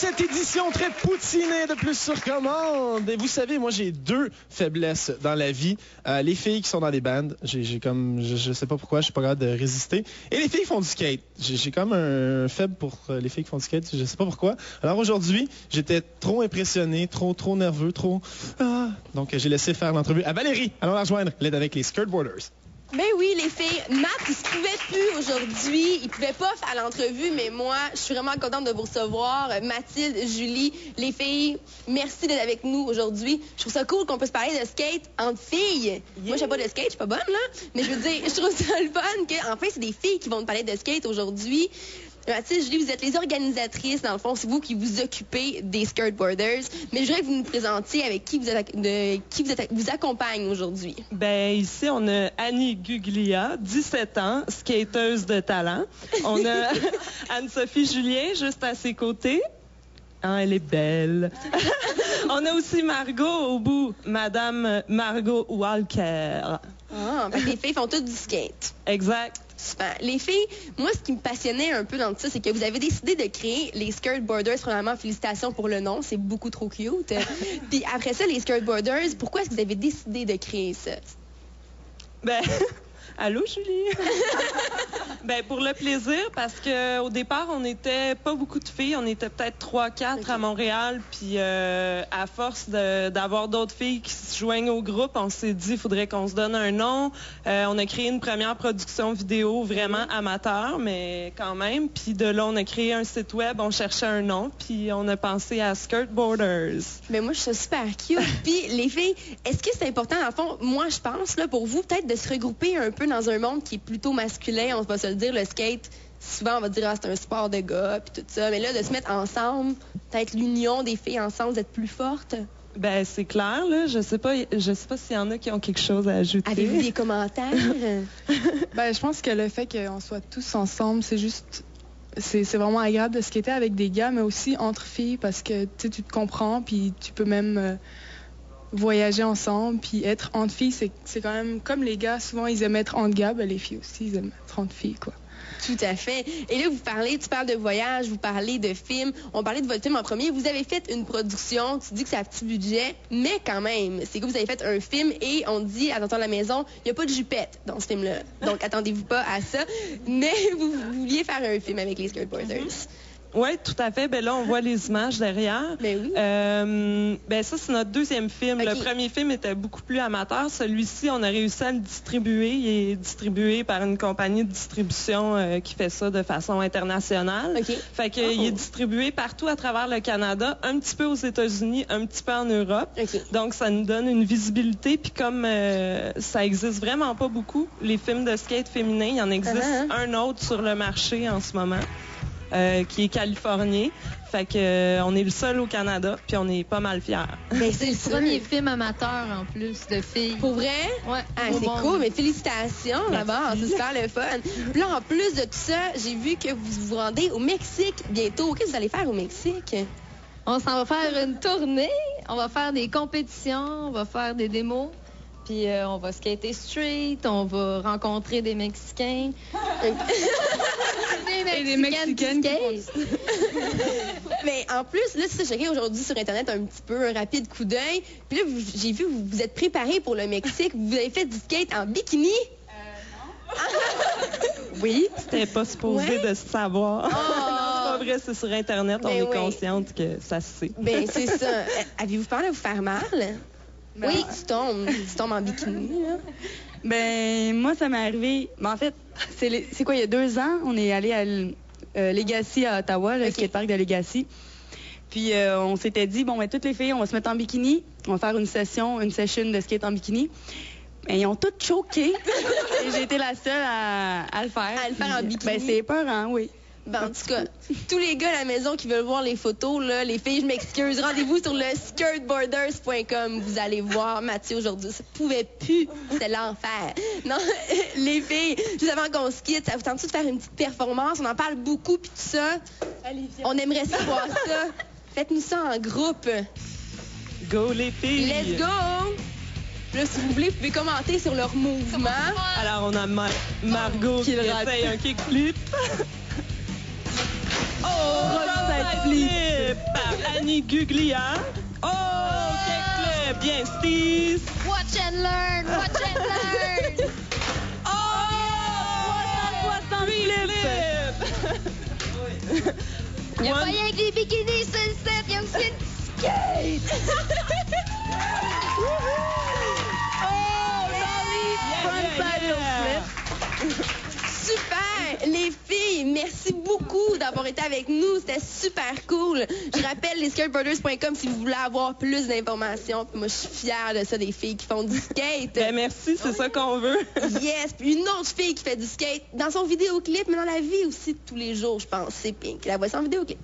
cette édition très poutinée de Plus sur commande. Et vous savez, moi, j'ai deux faiblesses dans la vie. Les filles qui sont dans des bandes, j'ai comme, je sais pas pourquoi, je suis pas capable de résister. Et les filles qui font du skate. J'ai comme un faible pour les filles qui font du skate, je sais pas pourquoi. Alors aujourd'hui, j'étais trop impressionné, trop nerveux, Donc j'ai laissé faire l'entrevue à Valérie. Allons la rejoindre, l'aide avec les Skateboarders. Ben oui, les filles. Matt, il se pouvait plus aujourd'hui. Il pouvait pas faire l'entrevue, mais moi, je suis vraiment contente de vous recevoir. Mathilde, Julie, les filles, merci d'être avec nous aujourd'hui. Je trouve ça cool qu'on puisse parler de skate entre filles. Yeah. Moi, je sais pas de skate, je suis pas bonne, là. Mais je veux dire, je trouve ça le fun qu'enfin, c'est des filles qui vont nous parler de skate aujourd'hui. Mathilde, Julie, vous êtes les organisatrices, dans le fond, c'est vous qui vous occupez des Skateboarders. Mais je voudrais que vous nous présentiez avec qui vous accompagne aujourd'hui. Ben ici, on a Annie Guglia, 17 ans, skateuse de talent. On a Anne-Sophie Julien, juste à ses côtés. Ah, elle est belle. On a aussi Margot au bout, Madame Margot Walker. Ah, ben les filles font toutes du skate. Exact. Super. Les filles, moi, ce qui me passionnait un peu dans tout ça, c'est que vous avez décidé de créer les Skateboarders. Premièrement, félicitations pour le nom, c'est beaucoup trop cute. Puis après ça, les Skateboarders, pourquoi est-ce que vous avez décidé de créer ça? Ben, allô, Julie? Ben, pour le plaisir, parce qu'au départ, on n'était pas beaucoup de filles. On était peut-être 3-4 à Montréal. Puis, à force d'avoir d'autres filles qui se joignent au groupe, on s'est dit qu'il faudrait qu'on se donne un nom. On a créé une première production vidéo vraiment amateur, mais quand même. Puis de là, on a créé un site web. On cherchait un nom. Puis on a pensé à Skateboarders. Mais moi, je suis super cute. Puis les filles, est-ce que c'est important, dans le fond, moi, je pense, là, pour vous, peut-être de se regrouper un peu dans un monde qui est plutôt masculin, on va se le dire, le skate, souvent on va dire c'est un sport de gars puis tout ça, mais là de se mettre ensemble, peut-être l'union des filles ensemble d'être plus forte. Ben c'est clair là, je sais pas s'il y en a qui ont quelque chose à ajouter. Avez-vous des commentaires? Ben je pense que le fait qu'on soit tous ensemble, c'est vraiment agréable de skater avec des gars, mais aussi entre filles parce que tu te comprends puis tu peux même voyager ensemble, puis être entre filles, c'est quand même comme les gars, souvent ils aiment être entre gars, ben les filles aussi, ils aiment être entre filles, quoi. Tout à fait. Et là, tu parles de voyage, vous parlez de films. On parlait de votre film en premier. Vous avez fait une production, tu dis que c'est à petit budget, mais quand même, c'est que vous avez fait un film et on dit, à Tonton de la maison, il n'y a pas de jupette dans ce film-là. Donc, attendez-vous pas à ça. Mais vous vouliez faire un film avec les Skateboarders. Oui, tout à fait. Ben là, on voit les images derrière. Ben oui. Ben ça, c'est notre deuxième film. Okay. Le premier film était beaucoup plus amateur. Celui-ci, on a réussi à le distribuer. Il est distribué par une compagnie de distribution qui fait ça de façon internationale. Okay. Fait que il est distribué partout à travers le Canada, un petit peu aux États-Unis, un petit peu en Europe. Okay. Donc, ça nous donne une visibilité. Puis comme ça existe vraiment pas beaucoup, les films de skate féminin, il y en existe un autre sur le marché en ce moment. Qui est californien. Fait que on est le seul au Canada, puis on est pas mal fiers. Mais c'est le premier film amateur en plus de filles. Pour vrai? Ouais. Ah, c'est cool, mais félicitations d'abord, c'est super le fun. Puis là, en plus de tout ça, j'ai vu que vous vous rendez au Mexique bientôt. Qu'est-ce que vous allez faire au Mexique? On s'en va faire une tournée, on va faire des compétitions, on va faire des démos. Puis on va skater street, on va rencontrer des Mexicains. des Mexicaines qui font... Mais en plus, là, c'est ça, j'ai regardé aujourd'hui sur Internet un petit peu, un rapide coup d'œil. Puis là, j'ai vu, vous êtes préparés pour le Mexique. Vous avez fait du skate en bikini? Non. Oui, c'était pas supposé de se savoir. Non, c'est pas vrai, c'est sur Internet, on est consciente que ça se sait. Ben, c'est ça. Avez-vous peur de vous faire mal? Ben, oui, tu tombes en bikini. Là. Ben, moi, ça m'est arrivé. Ben, en fait, c'est quoi, il y a 2 ans, on est allé à Legacy à Ottawa, le skatepark de Legacy. Puis, on s'était dit, bon, ben, toutes les filles, on va se mettre en bikini, on va faire une session de skate en bikini. Ben, ils ont toutes choqué. Et j'ai été la seule à le faire. À le faire en bikini. Ben, c'est épeurant, oui. Ben, en tout cas, tous les gars à la maison qui veulent voir les photos, là, les filles, je m'excuse, rendez-vous sur le skateboarders.com. Vous allez voir Mathieu aujourd'hui. Ça pouvait plus, c'était l'enfer. Non, les filles, juste avant qu'on se quitte, ça vous tente de faire une petite performance? On en parle beaucoup, puis tout ça. Allez, viens. On aimerait savoir ça. Faites-nous ça en groupe. Go, les filles! Let's go! Là, si vous voulez, vous pouvez commenter sur leur mouvement. Alors, on a Margot qui essaye un kickflip. Oh! Flip par Annie Guglia. Oh, kickflip, bien, Steve. Watch and learn, watch and learn. Oh, 60 flip. Il n'y a pas rien que les bikinis sur le set, il y a aussi une skate. Super! Les filles, merci beaucoup d'avoir été avec nous. C'était super cool. Je rappelle les skateboarders.com si vous voulez avoir plus d'informations. Puis moi, je suis fière de ça, des filles qui font du skate. Ben merci, c'est ça qu'on veut. Yes! Puis une autre fille qui fait du skate dans son vidéoclip, mais dans la vie aussi de tous les jours, je pense. C'est Pink. La voici en vidéoclip.